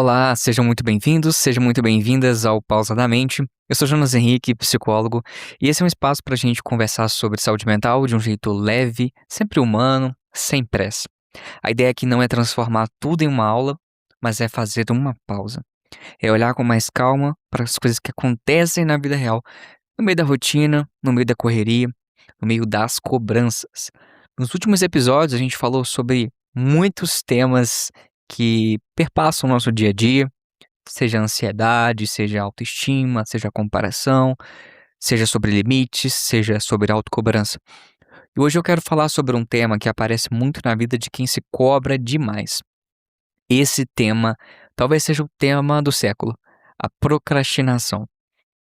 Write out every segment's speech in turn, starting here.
Olá, sejam muito bem-vindos, sejam muito bem-vindas ao Pausadamente. Eu sou Jonas Henrique, psicólogo, e esse é um espaço para a gente conversar sobre saúde mental de um jeito leve, sempre humano, sem pressa. A ideia aqui não é transformar tudo em uma aula, mas é fazer uma pausa. É olhar com mais calma para as coisas que acontecem na vida real, no meio da rotina, no meio da correria, no meio das cobranças. Nos últimos episódios, a gente falou sobre muitos temas que perpassam o nosso dia a dia, seja ansiedade, seja autoestima, seja comparação, seja sobre limites, seja sobre autocobrança. E hoje eu quero falar sobre um tema que aparece muito na vida de quem se cobra demais. Esse tema talvez seja o tema do século, a procrastinação.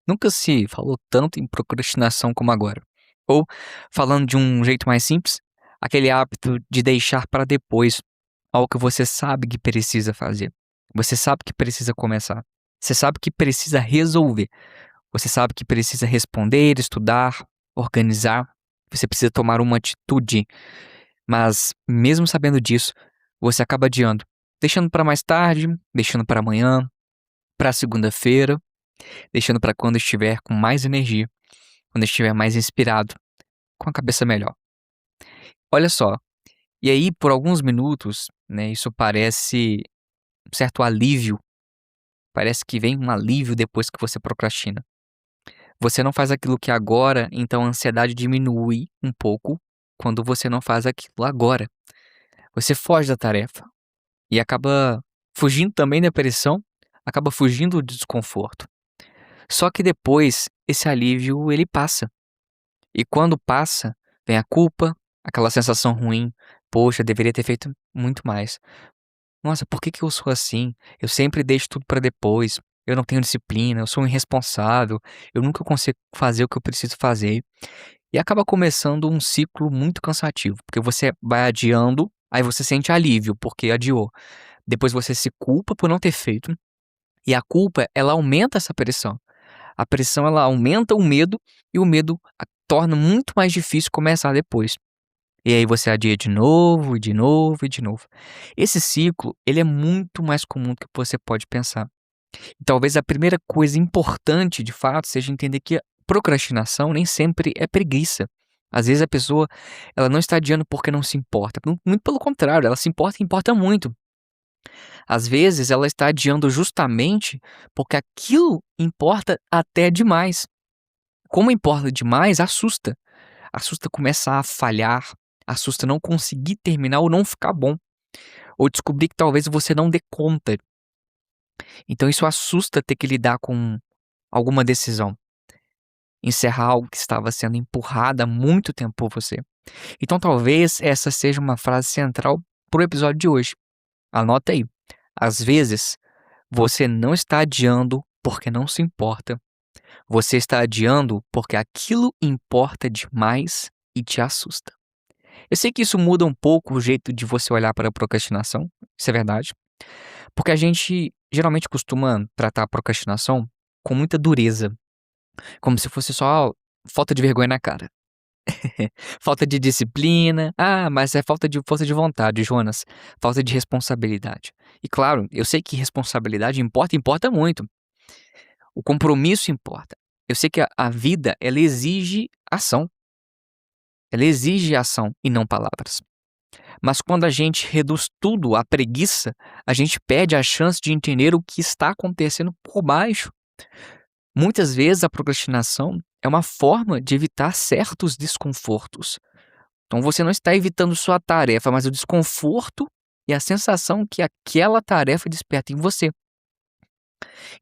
Nunca se falou tanto em procrastinação como agora. Ou, falando de um jeito mais simples, aquele hábito de deixar para depois algo que você sabe que precisa fazer. Você sabe que precisa começar. Você sabe que precisa resolver. Você sabe que precisa responder, estudar, organizar. Você precisa tomar uma atitude. Mas, mesmo sabendo disso, você acaba adiando. Deixando para mais tarde, deixando para amanhã, para segunda-feira, deixando para quando estiver com mais energia, quando estiver mais inspirado, com a cabeça melhor. Olha só, e aí por alguns minutos, né, isso parece um certo alívio, parece que vem um alívio depois que você procrastina. Você não faz aquilo que agora, então a ansiedade diminui um pouco quando você não faz aquilo agora. Você foge da tarefa e acaba fugindo também da pressão, acaba fugindo do desconforto. Só que depois esse alívio ele passa. E quando passa, vem a culpa, aquela sensação ruim. Poxa, deveria ter feito muito mais. Nossa, por que que eu sou assim? Eu sempre deixo tudo para depois. Eu não tenho disciplina, eu sou um irresponsável, eu nunca consigo fazer o que eu preciso fazer. E acaba começando um ciclo muito cansativo, porque você vai adiando, aí você sente alívio porque adiou. Depois você se culpa por não ter feito, e a culpa, ela aumenta essa pressão. A pressão ela aumenta o medo e o medo torna muito mais difícil começar depois. E aí você adia de novo, e de novo, e de novo. Esse ciclo, ele é muito mais comum do que você pode pensar. E talvez a primeira coisa importante, de fato, seja entender que a procrastinação nem sempre é preguiça. Às vezes a pessoa, ela não está adiando porque não se importa. Muito pelo contrário, ela se importa e importa muito. Às vezes ela está adiando justamente porque aquilo importa até demais. Como importa demais, assusta. Assusta começar a falhar, assusta não conseguir terminar ou não ficar bom, ou descobrir que talvez você não dê conta. Então isso assusta ter que lidar com alguma decisão, encerrar algo que estava sendo empurrado há muito tempo por você. Então talvez essa seja uma frase central para o episódio de hoje. Anota aí. Às vezes, você não está adiando porque não se importa. Você está adiando porque aquilo importa demais e te assusta. Eu sei que isso muda um pouco o jeito de você olhar para a procrastinação, isso é verdade, porque a gente geralmente costuma tratar a procrastinação com muita dureza, como se fosse só falta de vergonha na cara. Falta de disciplina. Ah, mas é falta de força de vontade, Jonas. Falta de responsabilidade. E claro, eu sei que responsabilidade importa, importa muito. O compromisso importa. Eu sei que a vida, ela exige ação. Ela exige ação e não palavras. Mas quando a gente reduz tudo à preguiça, a gente perde a chance de entender o que está acontecendo por baixo. Muitas vezes a procrastinação é uma forma de evitar certos desconfortos. Então você não está evitando sua tarefa, mas o desconforto e a sensação que aquela tarefa desperta em você.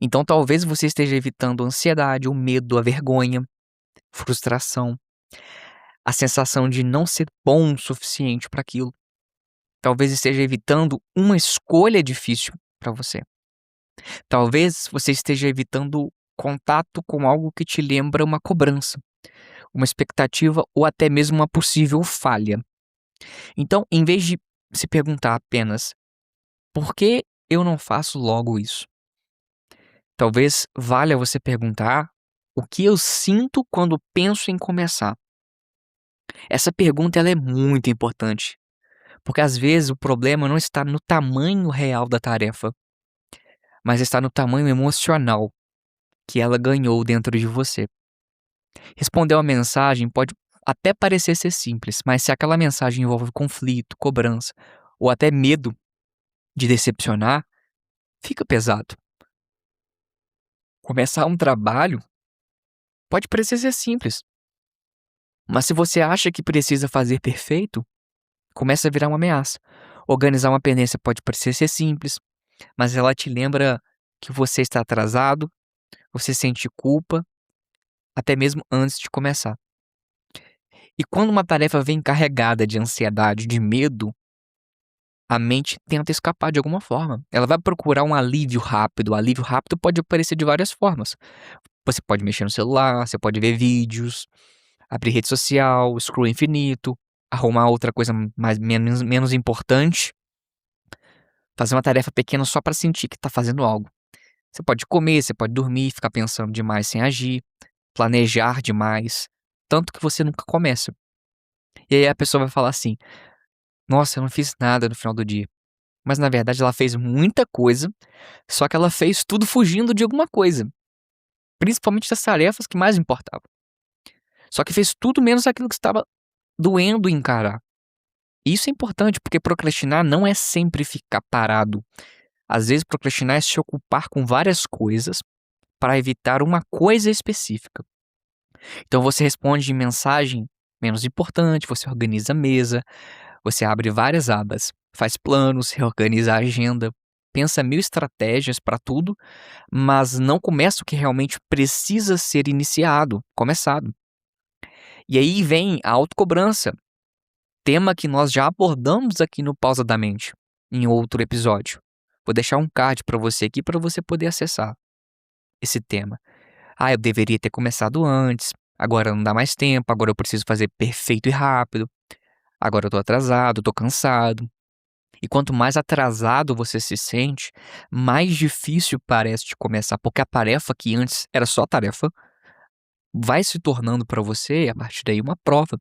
Então talvez você esteja evitando a ansiedade, o medo, a vergonha, frustração, a sensação de não ser bom o suficiente para aquilo. Talvez esteja evitando uma escolha difícil para você. Talvez você esteja evitando contato com algo que te lembra uma cobrança, uma expectativa ou até mesmo uma possível falha. Então, em vez de se perguntar apenas por que eu não faço logo isso? Talvez valha você perguntar o que eu sinto quando penso em começar. Essa pergunta ela é muito importante, porque às vezes o problema não está no tamanho real da tarefa, mas está no tamanho emocional que ela ganhou dentro de você. Responder uma mensagem pode até parecer ser simples, mas se aquela mensagem envolve conflito, cobrança ou até medo de decepcionar, fica pesado. Começar um trabalho pode parecer ser simples, mas se você acha que precisa fazer perfeito, começa a virar uma ameaça. Organizar uma pendência pode parecer ser simples, mas ela te lembra que você está atrasado, você sente culpa, até mesmo antes de começar. E quando uma tarefa vem carregada de ansiedade, de medo, a mente tenta escapar de alguma forma. Ela vai procurar um alívio rápido. O alívio rápido pode aparecer de várias formas. Você pode mexer no celular, você pode ver vídeos, abrir rede social, scroll infinito, arrumar outra coisa menos importante, fazer uma tarefa pequena só para sentir que está fazendo algo. Você pode comer, você pode dormir, ficar pensando demais sem agir, planejar demais, tanto que você nunca começa. E aí a pessoa vai falar assim: nossa, eu não fiz nada no final do dia. Mas na verdade ela fez muita coisa, só que ela fez tudo fugindo de alguma coisa, principalmente das tarefas que mais importavam. Só que fez tudo menos aquilo que estava doendo encarar. E isso é importante porque procrastinar não é sempre ficar parado. Às vezes procrastinar é se ocupar com várias coisas para evitar uma coisa específica. Então você responde de mensagem menos importante, você organiza a mesa, você abre várias abas, faz planos, reorganiza a agenda, pensa mil estratégias para tudo, mas não começa o que realmente precisa ser começado. E aí vem a autocobrança, tema que nós já abordamos aqui no Pausa da Mente, em outro episódio. Vou deixar um card para você aqui para você poder acessar esse tema. Ah, eu deveria ter começado antes, agora não dá mais tempo, agora eu preciso fazer perfeito e rápido, agora eu tô atrasado, tô cansado. E quanto mais atrasado você se sente, mais difícil parece de começar, porque a tarefa que antes era só tarefa, vai se tornando para você, a partir daí, uma prova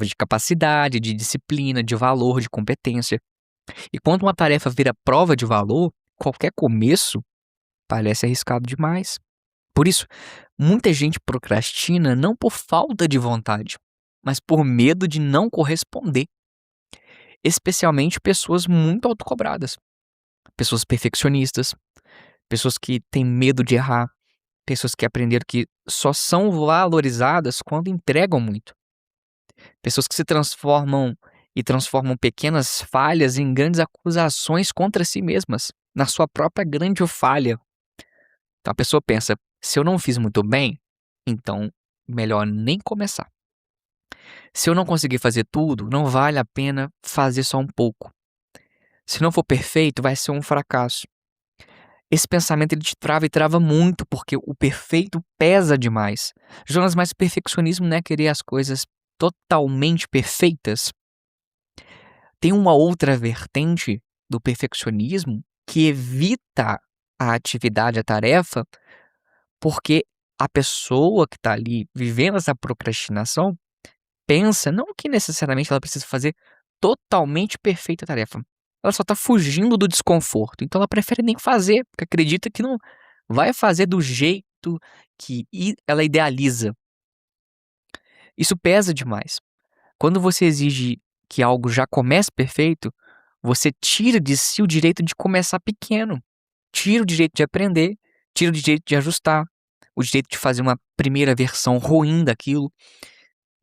de capacidade, de disciplina, de valor, de competência. E quando uma tarefa vira prova de valor, qualquer começo parece arriscado demais. Por isso, muita gente procrastina não por falta de vontade, mas por medo de não corresponder. Especialmente pessoas muito autocobradas, pessoas perfeccionistas, pessoas que têm medo de errar, pessoas que aprenderam que só são valorizadas quando entregam muito, pessoas que se transformam pequenas falhas em grandes acusações contra si mesmas, na sua própria grande falha. Então a pessoa pensa: se eu não fiz muito bem, então melhor nem começar. Se eu não conseguir fazer tudo, não vale a pena fazer só um pouco. Se não for perfeito, vai ser um fracasso. Esse pensamento ele te trava e trava muito, porque o perfeito pesa demais. Jonas, mas perfeccionismo não é querer as coisas totalmente perfeitas? Tem uma outra vertente do perfeccionismo que evita a atividade, a tarefa, porque a pessoa que está ali vivendo essa procrastinação pensa não que necessariamente ela precisa fazer totalmente perfeita a tarefa. Ela só está fugindo do desconforto. Então ela prefere nem fazer, porque acredita que não vai fazer do jeito que ela idealiza. Isso pesa demais. Quando você exige que algo já comece perfeito, você tira de si o direito de começar pequeno. Tira o direito de aprender, tira o direito de ajustar, o direito de fazer uma primeira versão ruim daquilo.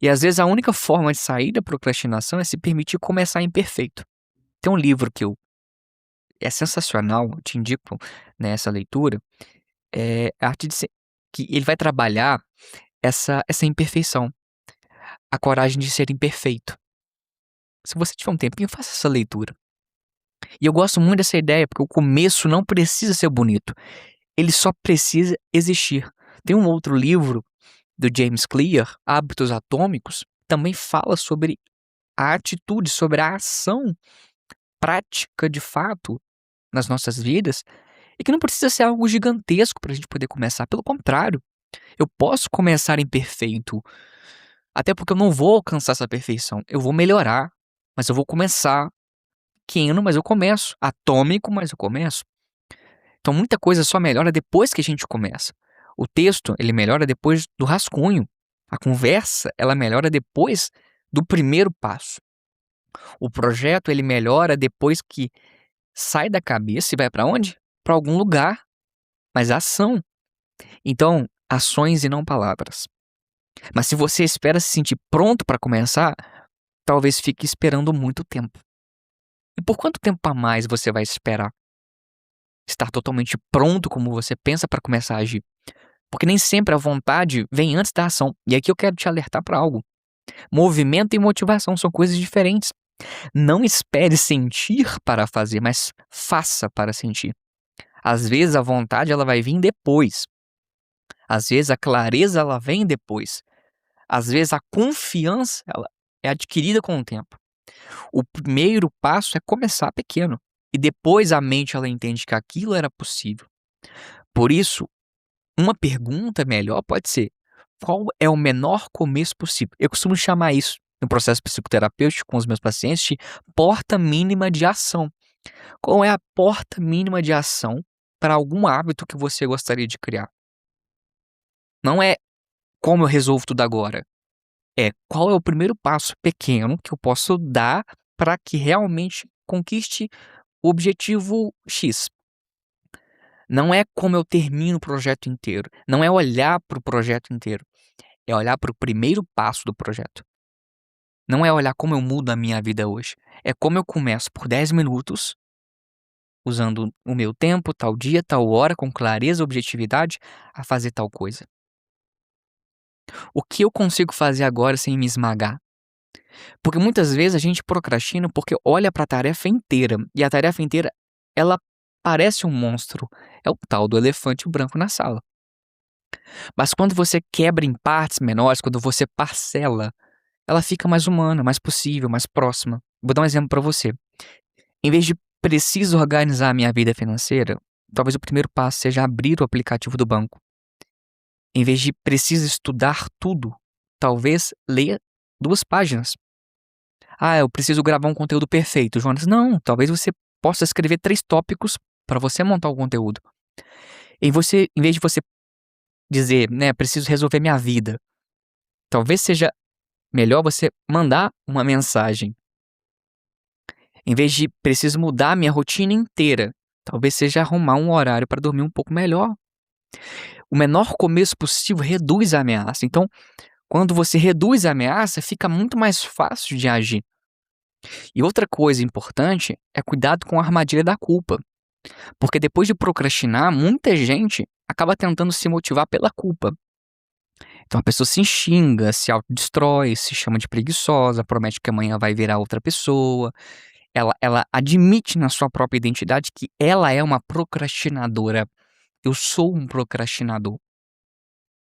E às vezes a única forma de sair da procrastinação é se permitir começar imperfeito. Tem um livro é sensacional, eu te indico nessa leitura, é a Arte de Ser, que ele vai trabalhar essa imperfeição, a coragem de ser imperfeito. Se você tiver um tempinho, faça essa leitura. E eu gosto muito dessa ideia, porque o começo não precisa ser bonito, ele só precisa existir. Tem um outro livro do James Clear, Hábitos Atômicos, também fala sobre a atitude, sobre a ação prática de fato nas nossas vidas, e que não precisa ser algo gigantesco para a gente poder começar. Pelo contrário, eu posso começar imperfeito, até porque eu não vou alcançar essa perfeição. Eu vou melhorar, mas eu vou começar pequeno, mas eu começo. Atômico, mas eu começo. Então muita coisa só melhora depois que a gente começa. O texto, ele melhora depois do rascunho. A conversa, ela melhora depois do primeiro passo. O projeto, ele melhora depois que sai da cabeça e vai para onde? Para algum lugar. Mas ação. Então, ações e não palavras. Mas se você espera se sentir pronto para começar, talvez fique esperando muito tempo. E por quanto tempo a mais você vai esperar? Estar totalmente pronto como você pensa para começar a agir? Porque nem sempre a vontade vem antes da ação. E aqui eu quero te alertar para algo. Movimento e motivação são coisas diferentes. Não espere sentir para fazer, mas faça para sentir. Às vezes a vontade ela vai vir depois. Às vezes a clareza ela vem depois. Às vezes a confiança ela é adquirida com o tempo. O primeiro passo é começar pequeno e depois a mente ela entende que aquilo era possível. Por isso, uma pergunta melhor pode ser: qual é o menor começo possível? Eu costumo chamar isso no processo psicoterapêutico com os meus pacientes de porta mínima de ação. Qual é a porta mínima de ação para algum hábito que você gostaria de criar? Não é como eu resolvo tudo agora. É qual é o primeiro passo pequeno que eu posso dar para que realmente conquiste o objetivo X. Não é como eu termino o projeto inteiro. Não é olhar para o projeto inteiro. É olhar para o primeiro passo do projeto. Não é olhar como eu mudo a minha vida hoje. É como eu começo por 10 minutos, usando o meu tempo, tal dia, tal hora, com clareza e objetividade, a fazer tal coisa. O que eu consigo fazer agora sem me esmagar? Porque muitas vezes a gente procrastina porque olha para a tarefa inteira. E a tarefa inteira, ela parece um monstro. É o tal do elefante branco na sala. Mas quando você quebra em partes menores, quando você parcela, ela fica mais humana, mais possível, mais próxima. Vou dar um exemplo para você. Em vez de preciso organizar a minha vida financeira, talvez o primeiro passo seja abrir o aplicativo do banco. Em vez de preciso estudar tudo, talvez leia 2 páginas. Ah, eu preciso gravar um conteúdo perfeito, Jonas. Não, talvez você possa escrever 3 tópicos para você montar o conteúdo. Em vez de você dizer, né, preciso resolver minha vida, talvez seja melhor você mandar uma mensagem. Em vez de preciso mudar a minha rotina inteira, talvez seja arrumar um horário para dormir um pouco melhor. O menor começo possível reduz a ameaça. Então, quando você reduz a ameaça, fica muito mais fácil de agir. E outra coisa importante é cuidado com a armadilha da culpa. Porque depois de procrastinar, muita gente acaba tentando se motivar pela culpa. Então a pessoa se xinga, se autodestrói, se chama de preguiçosa, promete que amanhã vai virar outra pessoa. Ela admite na sua própria identidade que ela é uma procrastinadora. Eu sou um procrastinador.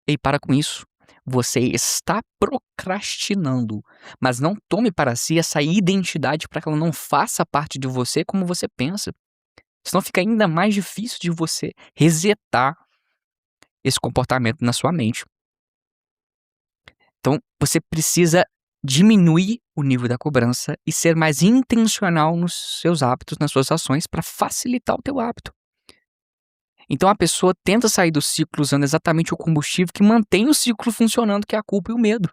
Ei, para com isso. Você está procrastinando, mas não tome para si essa identidade para que ela não faça parte de você como você pensa. Senão fica ainda mais difícil de você resetar esse comportamento na sua mente. Então, você precisa diminuir o nível da cobrança e ser mais intencional nos seus hábitos, nas suas ações, para facilitar o teu hábito. Então, a pessoa tenta sair do ciclo usando exatamente o combustível que mantém o ciclo funcionando, que é a culpa e o medo.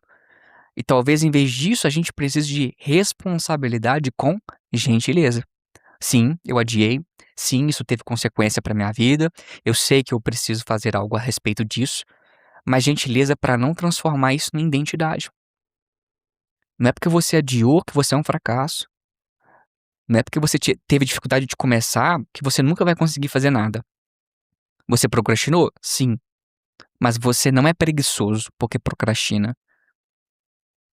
E talvez, em vez disso, a gente precise de responsabilidade com gentileza. Sim, eu adiei. Sim, isso teve consequência para minha vida. Eu sei que eu preciso fazer algo a respeito disso, mas gentileza para não transformar isso em identidade. Não é porque você adiou que você é um fracasso. Não é porque você teve dificuldade de começar que você nunca vai conseguir fazer nada. Você procrastinou? Sim. Mas você não é preguiçoso porque procrastina.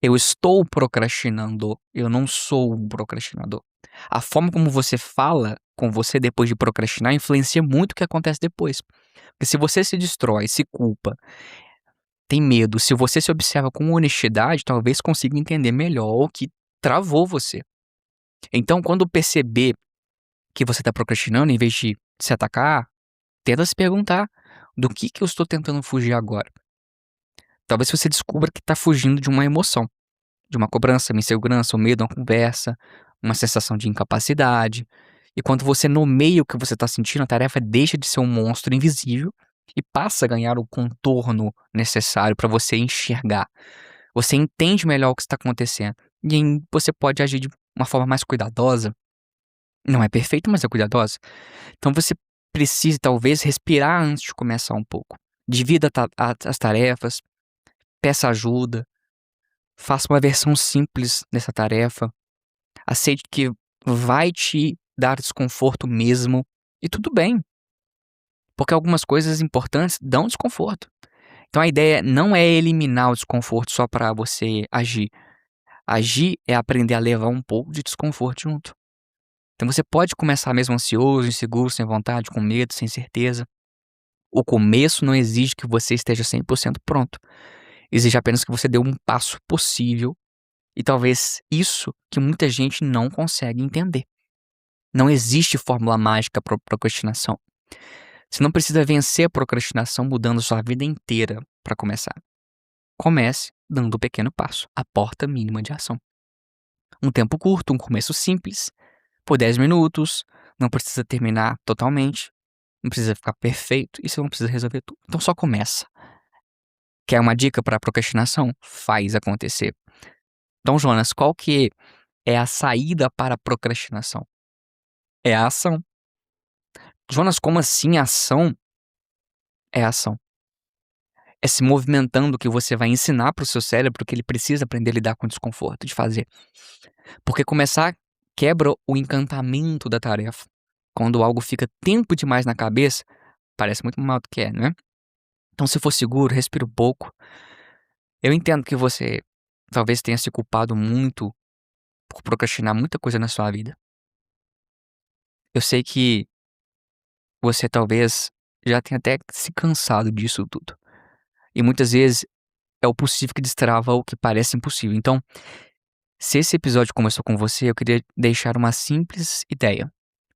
Eu estou procrastinando. Eu não sou um procrastinador. A forma como você fala com você depois de procrastinar influencia muito o que acontece depois. Porque se você se destrói, se culpa, tem medo, se você se observa com honestidade, talvez consiga entender melhor o que travou você. Então, quando perceber que você está procrastinando, em vez de se atacar, tenta se perguntar do que eu estou tentando fugir agora. Talvez você descubra que está fugindo de uma emoção, de uma cobrança, uma insegurança, um medo, uma conversa, uma sensação de incapacidade. E quando você nomeia o que você está sentindo, a tarefa deixa de ser um monstro invisível e passa a ganhar o contorno necessário para você enxergar. Você entende melhor o que está acontecendo. E aí você pode agir de uma forma mais cuidadosa. Não é perfeito, mas é cuidadosa. Então você precisa, talvez, respirar antes de começar um pouco. Divida as tarefas, peça ajuda, faça uma versão simples dessa tarefa. Aceite que vai te dar desconforto mesmo. E tudo bem, porque algumas coisas importantes dão desconforto. Então a ideia não é eliminar o desconforto só para você agir. Agir é aprender a levar um pouco de desconforto junto. Então você pode começar mesmo ansioso, inseguro, sem vontade, com medo, sem certeza. O começo não exige que você esteja 100% pronto. Exige apenas que você dê um passo possível e talvez isso que muita gente não consegue entender. Não existe fórmula mágica para procrastinação. Você não precisa vencer a procrastinação mudando sua vida inteira para começar. Comece dando um pequeno passo, a porta mínima de ação. Um tempo curto, um começo simples, por 10 minutos, não precisa terminar totalmente, não precisa ficar perfeito e você não precisa resolver tudo. Então só começa. Quer uma dica para procrastinação? Faz acontecer. Então, Jonas, qual que é a saída para a procrastinação? É a ação. Jonas, como assim ação? É ação. É se movimentando que você vai ensinar para o seu cérebro que ele precisa aprender a lidar com o desconforto de fazer. Porque começar quebra o encantamento da tarefa. Quando algo fica tempo demais na cabeça, parece muito mal do que é, não é? Então, se for seguro, respira um pouco. Eu entendo que você talvez tenha se culpado muito por procrastinar muita coisa na sua vida. Eu sei que você talvez já tenha até se cansado disso tudo. E muitas vezes é o possível que destrava o que parece impossível. Então, se esse episódio começou com você, eu queria deixar uma simples ideia.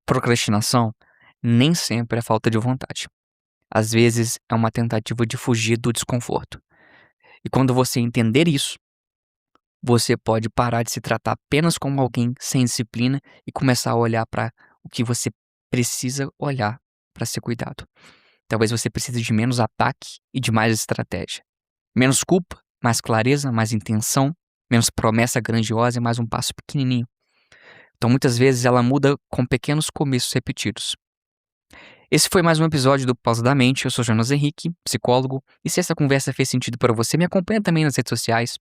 Procrastinação nem sempre é falta de vontade. Às vezes é uma tentativa de fugir do desconforto. E quando você entender isso, você pode parar de se tratar apenas como alguém sem disciplina e começar a olhar para o que você precisa olhar para ser cuidado. Talvez você precise de menos ataque e de mais estratégia. Menos culpa, mais clareza, mais intenção, menos promessa grandiosa e mais um passo pequenininho. Então muitas vezes ela muda com pequenos começos repetidos. Esse foi mais um episódio do Pausa da Mente. Eu sou Jonas Henrique, psicólogo, e se essa conversa fez sentido para você, me acompanha também nas redes sociais.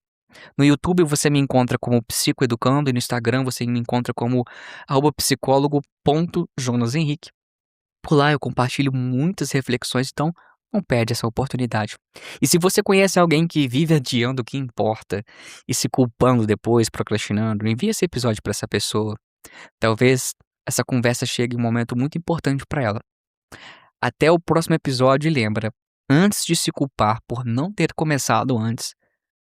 No YouTube você me encontra como Psicoeducando e no Instagram você me encontra como @psicólogo.jonashenrique. Por lá eu compartilho muitas reflexões, então não perde essa oportunidade. E se você conhece alguém que vive adiando o que importa e se culpando depois, procrastinando, envie esse episódio para essa pessoa. Talvez essa conversa chegue em um momento muito importante para ela. Até o próximo episódio e lembra, antes de se culpar por não ter começado antes,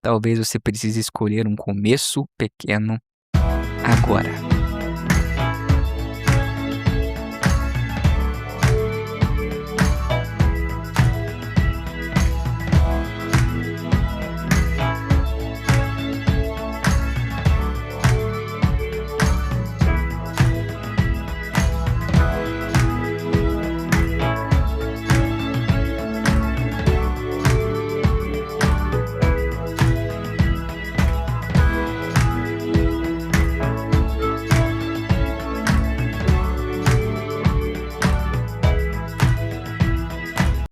talvez você precise escolher um começo pequeno agora.